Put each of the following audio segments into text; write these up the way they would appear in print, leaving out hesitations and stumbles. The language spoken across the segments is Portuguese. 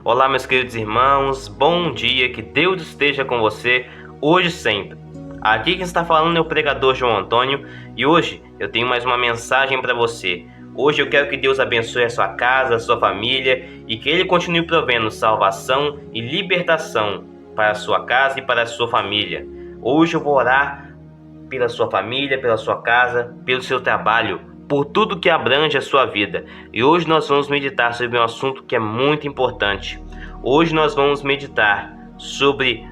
Olá, meus queridos irmãos, bom dia, que Deus esteja com você hoje e sempre. Aqui quem está falando é o pregador João Antônio e hoje eu tenho mais uma mensagem para você. Hoje eu quero que Deus abençoe a sua casa, a sua família e que Ele continue provendo salvação e libertação para a sua casa e para a sua família. Hoje eu vou orar pela sua família, pela sua casa, pelo seu trabalho, por tudo que abrange a sua vida. E hoje nós vamos meditar sobre um assunto que é muito importante. Hoje nós vamos meditar sobre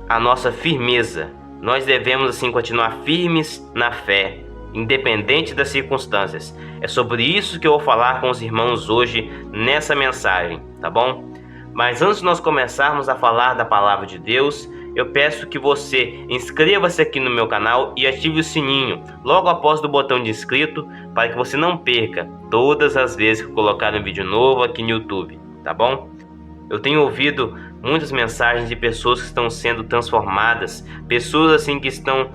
a nossa firmeza. Nós devemos assim continuar firmes na fé, independente das circunstâncias. É sobre isso que eu vou falar com os irmãos hoje nessa mensagem, tá bom? Mas antes de nós começarmos a falar da palavra de Deus, eu peço que você inscreva-se aqui no meu canal e ative o sininho logo após do botão de inscrito para que você não perca todas as vezes que eu colocar um vídeo novo aqui no YouTube, tá bom? Eu tenho ouvido muitas mensagens de pessoas que estão sendo transformadas, pessoas assim que estão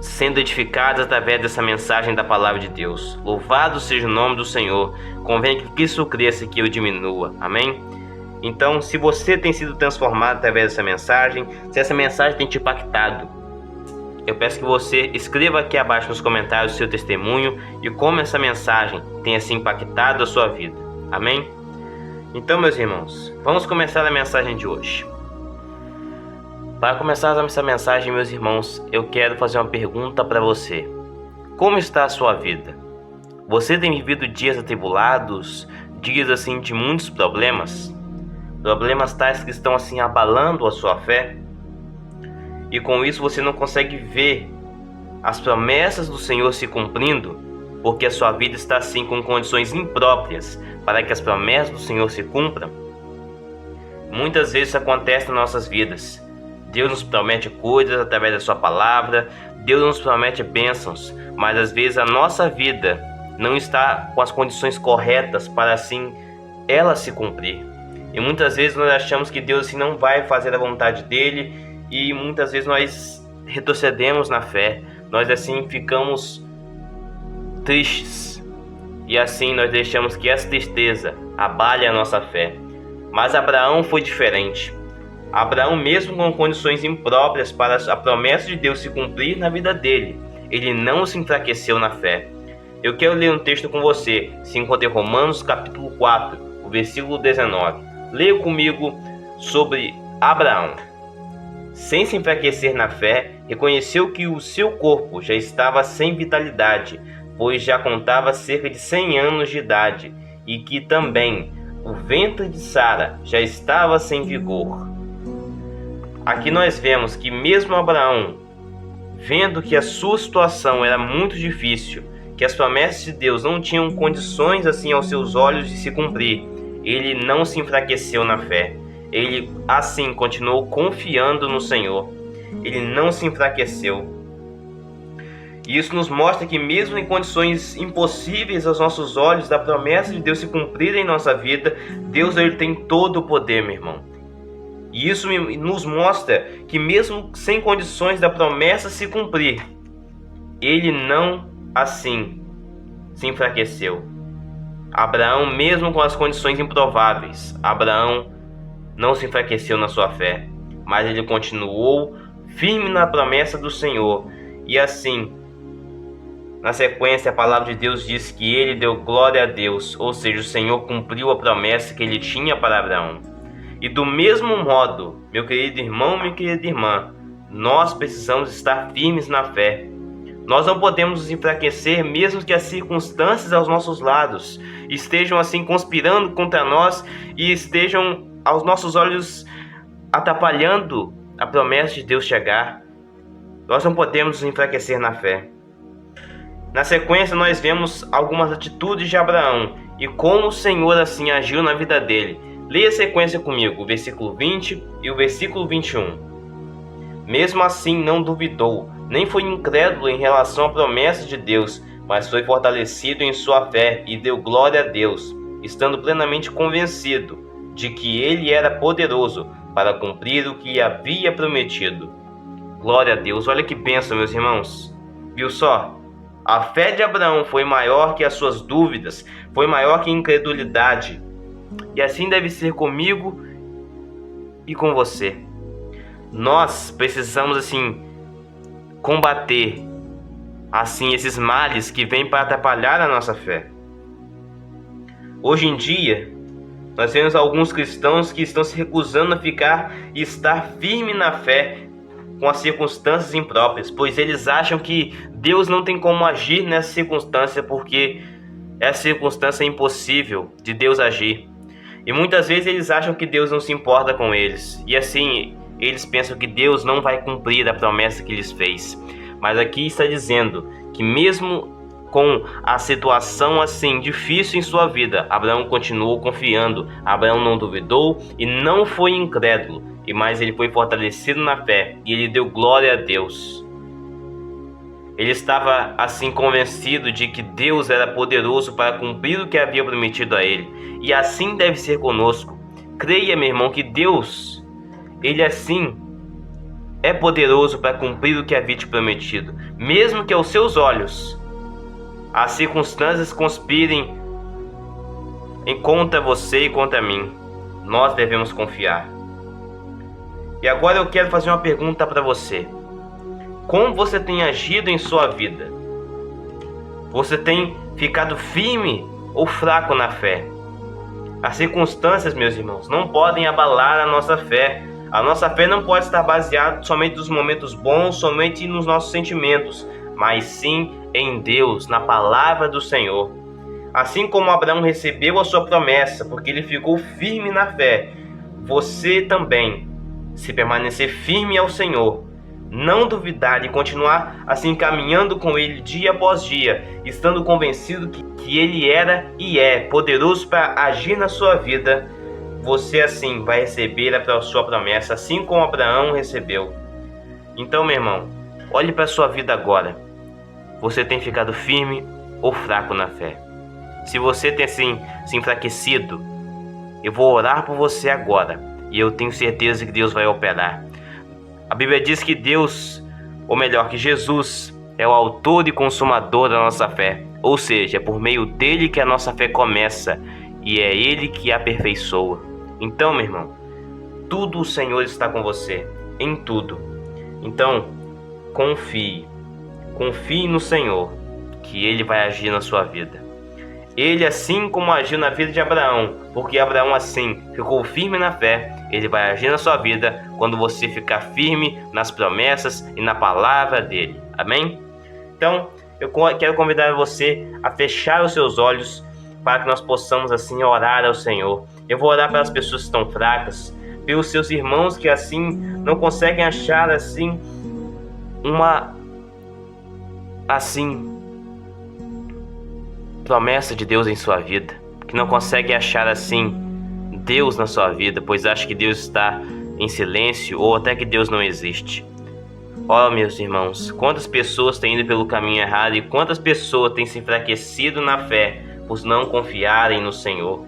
sendo edificadas através dessa mensagem da palavra de Deus. Louvado seja o nome do Senhor. Convém que Cristo cresça e que eu diminua. Amém? Então, se você tem sido transformado através dessa mensagem, se essa mensagem tem te impactado, eu peço que você escreva aqui abaixo nos comentários o seu testemunho e como essa mensagem tem assim impactado a sua vida. Amém? Então, meus irmãos, vamos começar a mensagem de hoje. Para começar essa mensagem, meus irmãos, eu quero fazer uma pergunta para você. Como está a sua vida? Você tem vivido dias atribulados, dias assim de muitos problemas? Problemas tais que estão assim abalando a sua fé? E com isso você não consegue ver as promessas do Senhor se cumprindo, porque a sua vida está assim com condições impróprias para que as promessas do Senhor se cumpram? Muitas vezes isso acontece nas nossas vidas. Deus nos promete coisas através da sua palavra, Deus nos promete bênçãos, mas às vezes a nossa vida não está com as condições corretas para assim ela se cumprir. E muitas vezes nós achamos que Deus assim não vai fazer a vontade dele e muitas vezes nós retrocedemos na fé, nós assim ficamos tristes e assim nós deixamos que essa tristeza abale a nossa fé. Mas Abraão foi diferente. Abraão, mesmo com condições impróprias para a promessa de Deus se cumprir na vida dele, ele não se enfraqueceu na fé. Eu quero ler um texto com você, se encontra em Romanos capítulo 4, o versículo 19. Leia comigo sobre Abraão. Sem se enfraquecer na fé, reconheceu que o seu corpo já estava sem vitalidade, pois já contava cerca de 100 anos de idade, e que também o ventre de Sara já estava sem vigor. Aqui nós vemos que mesmo Abraão, vendo que a sua situação era muito difícil, que as promessas de Deus não tinham condições assim aos seus olhos de se cumprir, ele não se enfraqueceu na fé. Ele assim continuou confiando no Senhor. Ele não se enfraqueceu. E isso nos mostra que mesmo em condições impossíveis aos nossos olhos da promessa de Deus se cumprir em nossa vida, Deus ele tem todo o poder, meu irmão. E isso nos mostra que mesmo sem condições da promessa se cumprir, ele não assim se enfraqueceu. Abraão, mesmo com as condições improváveis, Abraão não se enfraqueceu na sua fé, mas ele continuou firme na promessa do Senhor. E assim, na sequência, a palavra de Deus diz que ele deu glória a Deus, ou seja, o Senhor cumpriu a promessa que ele tinha para Abraão. E do mesmo modo, meu querido irmão, minha querida irmã, nós precisamos estar firmes na fé. Nós não podemos nos enfraquecer mesmo que as circunstâncias aos nossos lados estejam assim conspirando contra nós e estejam aos nossos olhos atrapalhando a promessa de Deus chegar. Nós não podemos nos enfraquecer na fé. Na sequência nós vemos algumas atitudes de Abraão e como o Senhor assim agiu na vida dele. Leia a sequência comigo, o versículo 20 e o versículo 21. Mesmo assim não duvidou, nem foi incrédulo em relação à promessa de Deus, mas foi fortalecido em sua fé e deu glória a Deus, estando plenamente convencido de que ele era poderoso para cumprir o que havia prometido. Glória a Deus, olha que bênção, meus irmãos. Viu só? A fé de Abraão foi maior que as suas dúvidas, foi maior que a incredulidade. E assim deve ser comigo e com você. Nós precisamos assim combater assim esses males que vêm para atrapalhar a nossa fé. Hoje em dia, nós vemos alguns cristãos que estão se recusando a ficar e estar firme na fé com as circunstâncias impróprias, pois eles acham que Deus não tem como agir nessa circunstância, porque essa circunstância é impossível de Deus agir. E muitas vezes eles acham que Deus não se importa com eles, e assim eles pensam que Deus não vai cumprir a promessa que lhes fez. Mas aqui está dizendo que mesmo com a situação assim difícil em sua vida, Abraão continuou confiando. Abraão não duvidou e não foi incrédulo, mas ele foi fortalecido na fé e ele deu glória a Deus. Ele estava assim convencido de que Deus era poderoso para cumprir o que havia prometido a ele, e assim deve ser conosco. Creia, meu irmão, que Deus, ele assim é poderoso para cumprir o que havia te prometido, mesmo que aos seus olhos as circunstâncias conspirem contra você e contra mim. Nós devemos confiar. E agora eu quero fazer uma pergunta para você. Como você tem agido em sua vida? Você tem ficado firme ou fraco na fé? As circunstâncias, meus irmãos, não podem abalar a nossa fé. A nossa fé não pode estar baseada somente nos momentos bons, somente nos nossos sentimentos, mas sim em Deus, na palavra do Senhor. Assim como Abraão recebeu a sua promessa, porque ele ficou firme na fé, você também, se permanecer firme ao Senhor, não duvidar e continuar assim caminhando com Ele dia após dia, estando convencido que Ele era e é poderoso para agir na sua vida, você assim vai receber a sua promessa, assim como Abraão recebeu. Então, meu irmão, olhe para a sua vida agora. Você tem ficado firme ou fraco na fé? Se você tem assim se enfraquecido, eu vou orar por você agora e eu tenho certeza que Deus vai operar. A Bíblia diz que Deus, ou melhor, que Jesus é o autor e consumador da nossa fé. Ou seja, é por meio dele que a nossa fé começa e é ele que a aperfeiçoa. Então, meu irmão, tudo o Senhor está com você, em tudo. Então, confie no Senhor, que Ele vai agir na sua vida. Ele, assim como agiu na vida de Abraão, porque Abraão assim ficou firme na fé, Ele vai agir na sua vida quando você ficar firme nas promessas e na palavra dEle. Amém? Então, eu quero convidar você a fechar os seus olhos para que nós possamos assim orar ao Senhor. Eu vou orar pelas pessoas que estão fracas, pelos seus irmãos que assim não conseguem achar assim uma promessa de Deus em sua vida, que não consegue achar assim Deus na sua vida, pois acha que Deus está em silêncio ou até que Deus não existe. Ó, meus irmãos, quantas pessoas têm ido pelo caminho errado e quantas pessoas têm se enfraquecido na fé por não confiarem no Senhor.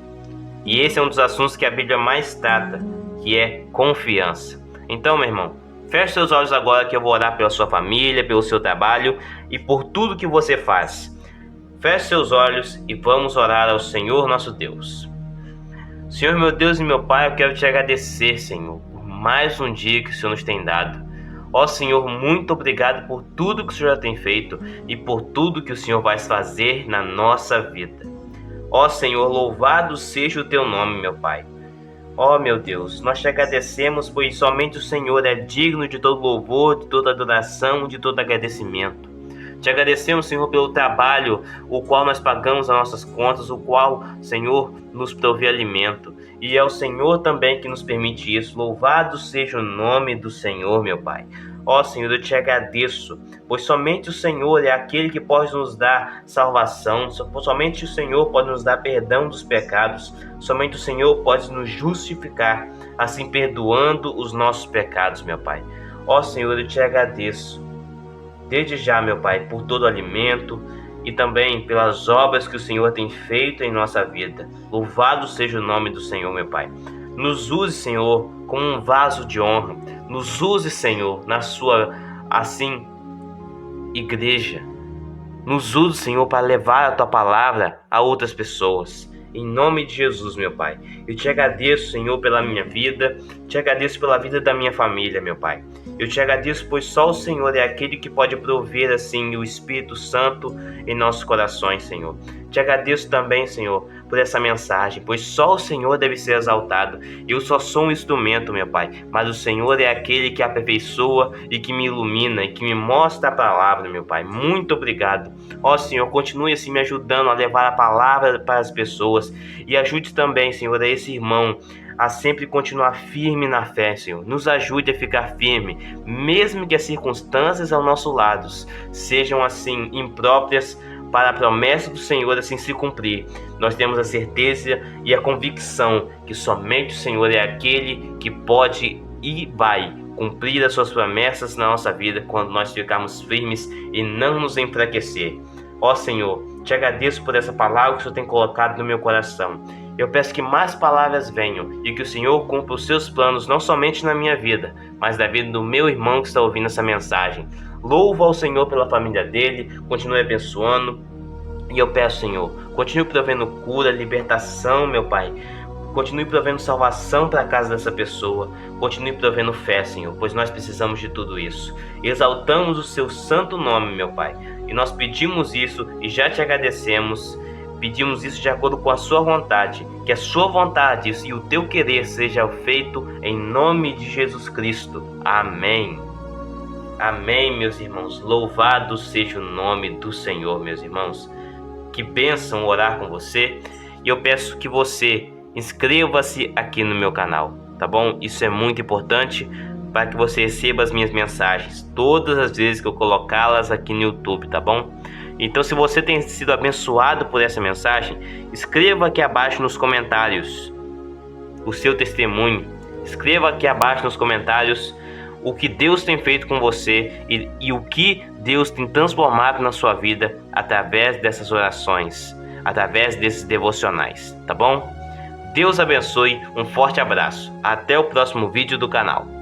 E esse é um dos assuntos que a Bíblia mais trata, que é confiança. Então, meu irmão, feche seus olhos agora que eu vou orar pela sua família, pelo seu trabalho e por tudo que você faz. Feche seus olhos e vamos orar ao Senhor nosso Deus. Senhor, meu Deus e meu Pai, eu quero te agradecer, Senhor, por mais um dia que o Senhor nos tem dado. Ó Senhor, muito obrigado por tudo que o Senhor já tem feito e por tudo que o Senhor vai fazer na nossa vida. Ó Senhor, louvado seja o teu nome, meu Pai. Ó meu Deus, nós te agradecemos, pois somente o Senhor é digno de todo louvor, de toda adoração, de todo agradecimento. Te agradecemos, Senhor, pelo trabalho, o qual nós pagamos as nossas contas, o qual, Senhor, nos provê alimento. E é o Senhor também que nos permite isso. Louvado seja o nome do Senhor, meu Pai. Ó Senhor, eu te agradeço, pois somente o Senhor é aquele que pode nos dar salvação, somente o Senhor pode nos dar perdão dos pecados, somente o Senhor pode nos justificar, assim perdoando os nossos pecados, meu Pai. Ó Senhor, eu te agradeço, desde já, meu Pai, por todo o alimento e também pelas obras que o Senhor tem feito em nossa vida. Louvado seja o nome do Senhor, meu Pai. Nos use, Senhor, como um vaso de honra. Nos use, Senhor, na sua, igreja. Nos use, Senhor, para levar a Tua palavra a outras pessoas. em nome de Jesus, meu Pai. Eu te agradeço, Senhor, pela minha vida, te agradeço pela vida da minha família, meu Pai. Eu te agradeço, pois só o Senhor é aquele que pode prover, assim, o Espírito Santo em nossos corações, Senhor. Te agradeço também, Senhor, por essa mensagem, pois só o Senhor deve ser exaltado. Eu só sou um instrumento, meu Pai, mas o Senhor é aquele que aperfeiçoa e que me ilumina e que me mostra a palavra, meu Pai. Muito obrigado. Ó Senhor, continue assim me ajudando a levar a palavra para as pessoas e ajude também, Senhor, a esse irmão a sempre continuar firme na fé, Senhor. Nos ajude a ficar firme, mesmo que as circunstâncias ao nosso lado sejam assim impróprias para a promessa do Senhor assim se cumprir. Nós temos a certeza e a convicção que somente o Senhor é aquele que pode e vai cumprir as suas promessas na nossa vida quando nós ficarmos firmes e não nos enfraquecer. Ó Senhor, te agradeço por essa palavra que o Senhor tem colocado no meu coração. Eu peço que mais palavras venham e que o Senhor cumpra os seus planos não somente na minha vida, mas na vida do meu irmão que está ouvindo essa mensagem. Louvo ao Senhor pela família dele, continue abençoando. E eu peço, Senhor, continue provendo cura, libertação, meu Pai. Continue provendo salvação para a casa dessa pessoa. Continue provendo fé, Senhor, pois nós precisamos de tudo isso. Exaltamos o seu santo nome, meu Pai. E nós pedimos isso e já te agradecemos. Pedimos isso de acordo com a sua vontade. Que a sua vontade e o teu querer seja feito em nome de Jesus Cristo. Amém. Amém, meus irmãos. Louvado seja o nome do Senhor, meus irmãos. Que bênção orar com você. E eu peço que você inscreva-se aqui no meu canal, tá bom? Isso é muito importante para que você receba as minhas mensagens todas as vezes que eu colocá-las aqui no YouTube, tá bom? Então, se você tem sido abençoado por essa mensagem, escreva aqui abaixo nos comentários o seu testemunho. Escreva aqui abaixo nos comentários o que Deus tem feito com você e o que Deus tem transformado na sua vida através dessas orações, através desses devocionais, tá bom? Deus abençoe, um forte abraço. Até o próximo vídeo do canal.